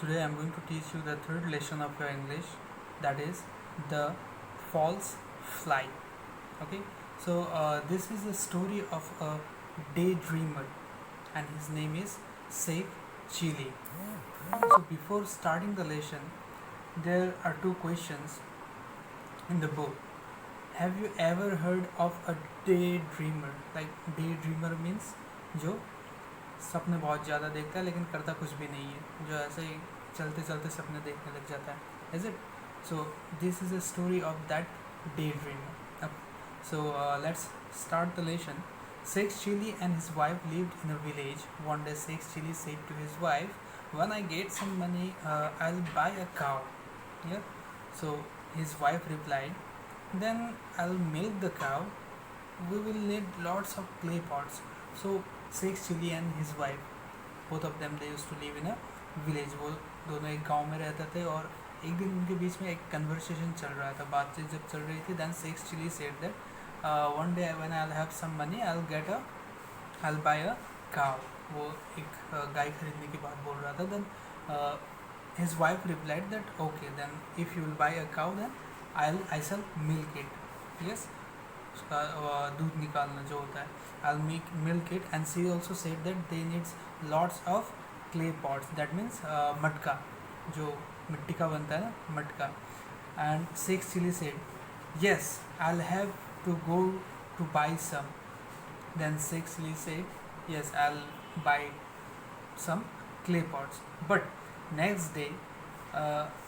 Today I'm going to teach you the third lesson of your English, that is the false flight. Okay, so this is a story of a daydreamer and his name is Sheikh Chili. So before starting the lesson, there are two questions in the book. Have you ever heard of a daydreamer? Like daydreamer means जो सपने बहुत ज़्यादा देखता है लेकिन करता कुछ भी नहीं है, जो ऐसे ही चलते चलते सपने देखने लग जाता है. Is it? So this is a story of that day dreamer. So let's start the lesson. Sheikh Chili and his wife lived in a village. One day Sheikh Chili said to his wife, when I get some money, I'll buy a cow. Yeah. So his wife replied, then I'll milk the cow. We will need lots of clay pots. So Sheikh Chili and his wife, both of them, they used to live in a village. वो दोनों एक गांव में रहते थे और एक दिन उनके बीच में एक कन्वर्सेशन चल रहा था, बातचीत जब चल रही थी. Then Sheikh Chili said that one day when I'll have some money, I'll buy a cow. वो एक गाय खरीदने की बात बोल रहा था. Then his wife replied that okay, then if you will buy a cow, then I shall milk it. Yes, उसका दूध निकालना जो होता है, I'll make milk it. And she also said that they needs lots of clay pots. That means मटका, जो मिट्टी का बनता है ना, मटका. And Sheikh Chili said, yes, I'll have to go to buy some. Then Sheikh Chili said, yes, I'll buy some clay pots. But next day,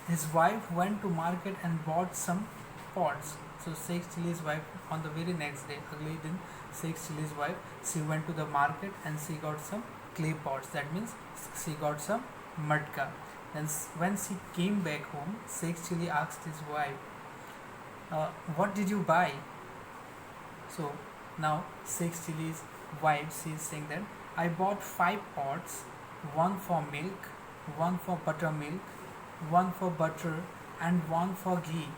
his wife went to market and bought some pots. So Sheikh Chili's wife, on the very next day, अगले दिन Sheikh Chili's wife, she went to the market and she got some clay pots. That means she got some matka. And when she came back home, Sheikh Chili asked his wife, what did you buy? So now Sheikh Chili's wife, she is saying that I bought 5 pots, one for milk, one for buttermilk, one for butter, and one for ghee.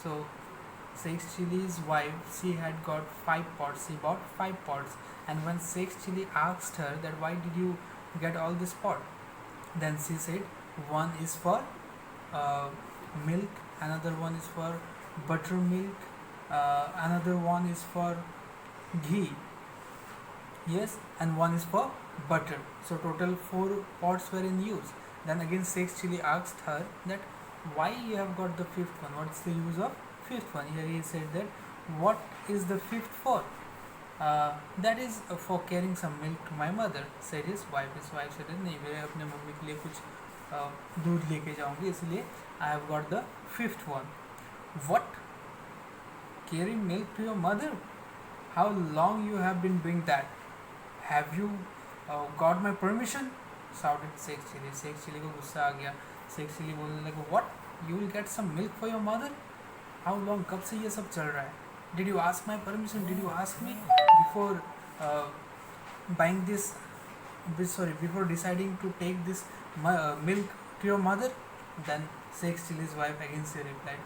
So Sheikh Chili's wife, she had got 5 pots. She bought 5 pots. And when Sheikh Chili asked her that why did you get all this pot, then she said one is for milk, another one is for buttermilk, another one is for ghee. Yes, and one is for butter. So total 4 pots were in use. Then again Sheikh Chili asked her that why you have got the 5th one, what's the use of 5th one? Here he said that what is the 5th for? That is for carrying some milk to my mother, said his wife. His wife said नहीं, मैं अपने mummy के लिए कुछ दूध लेके जाऊंगी, इसलिए I have got the 5th one. What? Carrying milk to your mother? How long you have been doing that? Have you got my permission? Shouted Sheikh Chili. Sheikh Chili को गुस्सा आ गया. Sheikh Chili बोलने लगा, what? You will get some milk for your mother? How long? कब से ये सब चल रहा है? Did you ask my permission? Did you ask me before buying this? Before deciding to take this milk to your mother? Then Sheikh Chili's wife again she replied,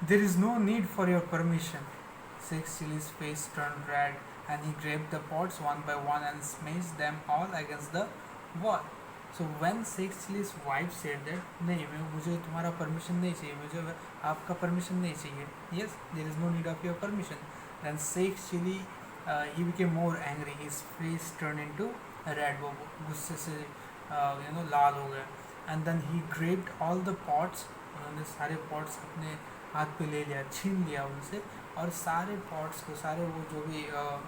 there is no need for your permission. Sheikh Chili's face turned red and he grabbed the pots one by one and smashed them all against the wall. So when Sheikh Chili's wife said that नहीं, मुझे तुम्हारा permission नहीं चाहिए, मुझे आपका permission नहीं चाहिए, yes, there is no need of your permission, then Sheikh Chili he became more angry. His face turned into red. वो गुस्से से लाल हो गया. And then he grabbed all the pots. उन्होंने सारे pots अपने हाथ पे ले लिया, छीन लिया उनसे, और सारे पॉट्स को, सारे वो जो भी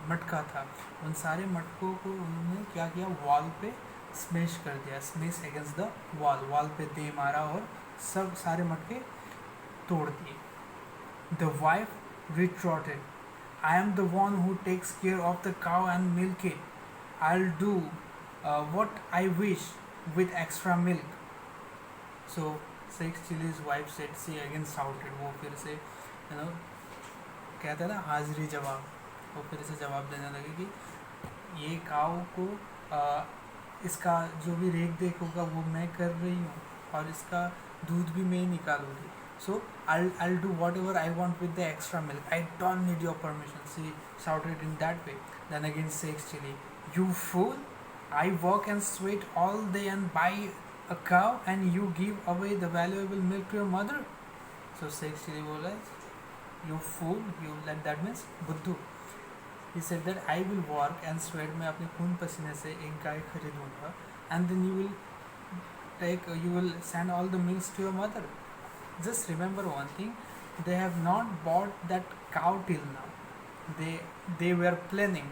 मटका था, उन सारे मटकों को उन्होंने क्या किया, वॉल पे स्मेश कर दिया. Smash against the wall, wall पे दे मारा और सब सारे मटके तोड़ दिए. The wife retorted, I am the one who takes care of the cow and milk it. I will do what I wish with extra milk. So Sheikh Chili's wife said, she again shouted. वो फिर से कहते हैं ना हाजिरी जवाब, वो फिर से जवाब देने लगे कि ये काऊ को इसका जो भी रेख देख होगा वो मैं कर रही हूँ और इसका दूध भी मैं ही निकालूंगी. So I'll do whatever I want with the extra milk. I don't need your permission. She shouted in that way. Then again Sheikh Chili, you fool! I work and sweat all day and buy a cow, and you give away the valuable milk to your mother. So Sheikh Chili बोला, you fool, you like that means बुद्धू. He said that I will work and sweat, मैं अपने खून पसीने से एक गाय खरीदूंगा, and then you will send all the milks to your mother. Just remember one thing, they have not bought that cow till now. They were planning,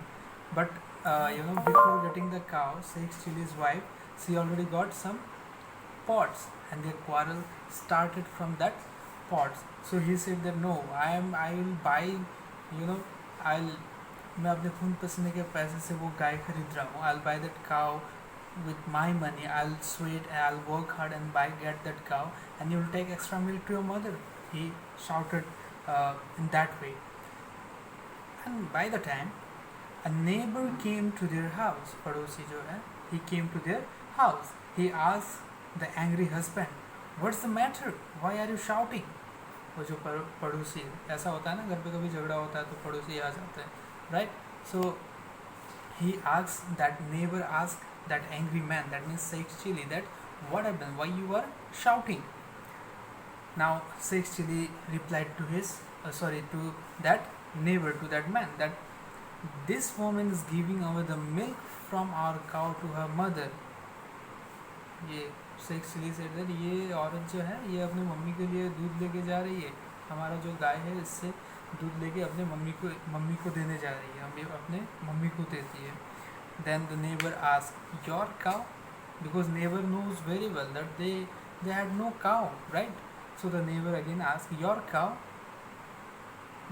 but before getting the cow, Sheikh Chili's wife, she already got some pots, and their quarrel started from that pots. So he said that no, I will buy, I'll मैं अपने खून पसीने के पैसे से वो गाय खरीद रहा हूँ. I'll buy that cow with my money. I'll sweat, I'll work hard and get that cow, and you'll take extra milk to your mother. He shouted in that way. And by the time a neighbor came to their house, पड़ोसी जो है, he came to their house. He asked the angry husband, "What's the matter? Why are you shouting?" वो जो पड़ोसी, ऐसा होता है ना, घर पे कभी झगड़ा होता है तो पड़ोसी आ जाते हैं, right? So he asked, that neighbor asked that angry man, that means Sheikh Chili, that what happened, why you are shouting? Now Sheikh Chili replied to to that neighbor, to that man, that this woman is giving away the milk from our cow to her mother. ये Sheikh Chili said that ये औरत जो है, ये अपनी mummy के लिए दूध लेके जा रही है, हमारा जो गाय है इससे दूध लेके अपने मम्मी को देने जा रही है, हम अपने मम्मी को देती है. Then the neighbor asked, your cow? Because neighbor knows very well that they had no cow, right? So the neighbor again asked, your cow?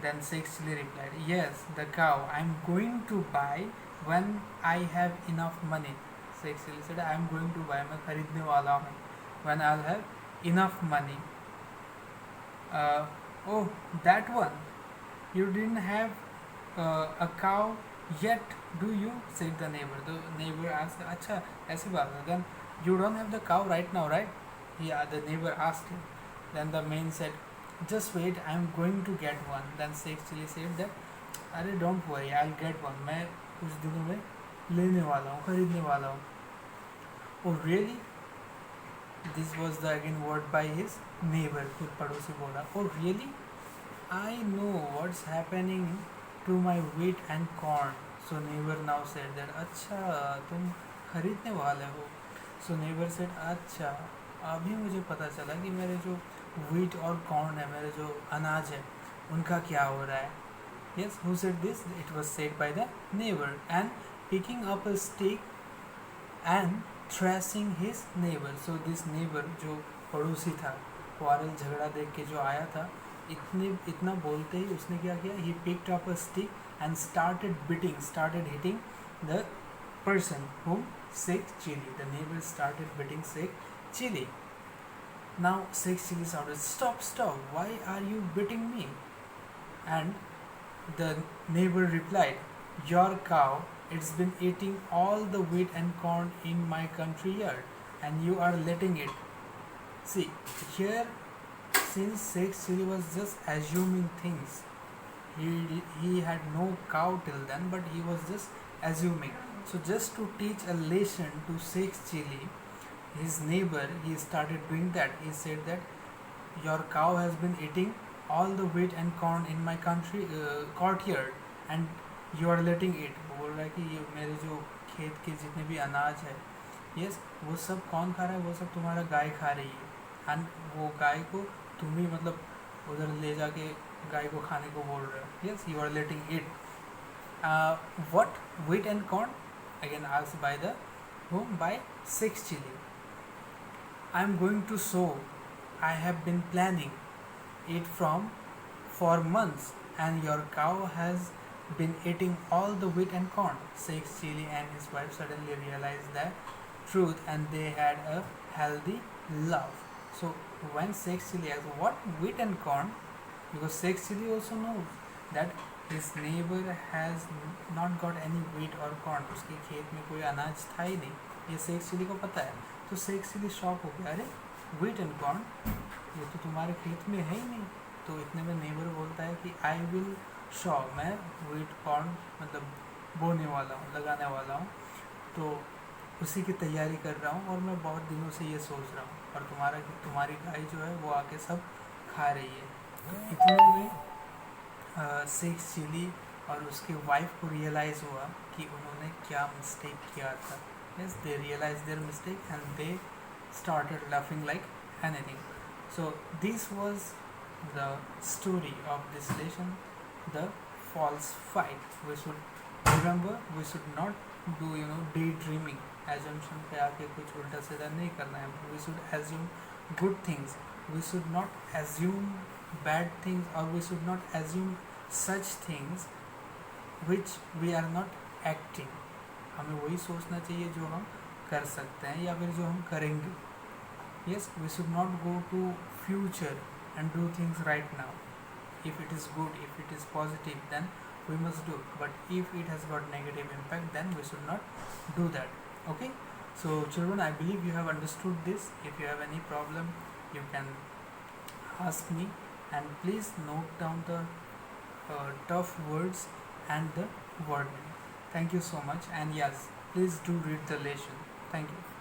Then Sheikh Chili replied, yes, the cow I'm going to buy when I have enough money. Sheikh Chili said, I'm going to buy, मैं खरीदने वाला हूँ, when I'll have enough money. Oh, that one, you didn't have a cow yet, do you? Said the neighbor. The neighbor asked, अच्छा ऐसी बात है, then you don't have the cow right now, right? Yeah, the neighbor asked him. Then the man said, just wait, I'm going to get one. Then Sheikh Chili said that, अरे don't worry, I'll get one, मैं कुछ दिनों में लेने वाला हूँ, खरीदने वाला हूँ. Oh really? This was the again word by his neighbor. फिर पड़ोसी बोला, oh really? I know what's happening to my wheat and corn. So neighbor now said that, अच्छा तुम खरीदने वाले हो. So neighbor said, अच्छा अभी मुझे पता चला कि मेरे जो wheat और corn है, मेरे जो अनाज है, उनका क्या हो रहा है. Yes, who said this? It was said by the neighbor. And picking up a stick and thrashing his neighbor. So this neighbor जो पड़ोसी था, quarrel झगड़ा देख के जो आया था, इतना बोलते ही उसने क्या किया, he picked up a stick and started hitting the person whom Sheikh Chili, the neighbor started beating Sheikh Chili. Now Sheikh Chili shouted, stop, why are you beating me? And the neighbor replied, your cow, it's been eating all the wheat and corn in my country yard, and you are letting it. See, here, since Sheikh Chili was just assuming things, he had no cow till then, but he was just assuming. So just to teach a lesson to Sheikh Chili, his neighbor, he started doing that. He said that your cow has been eating all the wheat and corn in my country courtyard, and you are letting it. बोल रहा है कि ये मेरे जो खेत के जितने भी अनाज है, यस, वो सब कौन खा रहा है, वो सब तुम्हारा गाय खा रही है, एंड वो गाय को तुम ही मतलब उधर ले जाके गाय को खाने को बोल रहे हो. Yes, you are letting it. What, wheat and corn? Again asked by the whom? By Sheikh Chili. I am going to sow. I have been planning it for months, and your cow has been eating all the wheat and corn. Sheikh Chili and his wife suddenly realized the truth, and they had a healthy laugh. So when Sheikh Chili asked, what, wheat and corn? Because Sheikh Chili also knows that his neighbor has not got any wheat or corn. उसके खेत में कोई अनाज था ही नहीं, ये Sheikh Chili को पता है. तो Sheikh Chili शॉक हो गया, अरे wheat and corn, ये तो तुम्हारे खेत में है ही नहीं. तो इतने में नेबर बोलता है कि आई विल शॉ, मैं wheat corn मतलब बोने वाला हूँ, लगाने वाला हूँ. तो उसी की तैयारी कर रहा हूँ और मैं बहुत दिनों से ये सोच रहा हूँ, और तुम्हारी गाय जो है वो आके सब खा रही है। तो इतने में शेख चिली और उसके वाइफ को रियलाइज़ हुआ कि उन्होंने क्या मिस्टेक किया था। Yes, they realise their mistake and they started laughing like anything. So this was the story of this lesson, the false fight. We should remember, we should not do daydreaming, assumption पे आके कुछ उल्टा सीधा नहीं करना है. We should assume good things. We should not assume bad things, or we should not assume such things which we are not acting. हमें वही सोचना चाहिए जो हम कर सकते हैं या फिर जो हम करेंगे. Yes, we should not go to future and do things right now. If it is good, if it is positive, then we must do. But if it has got negative impact, then we should not do that. Okay? So children, I believe you have understood this. If you have any problem, you can ask me, and please note down the tough words and the wording. Thank you so much, and yes, please do read the lesson. Thank you.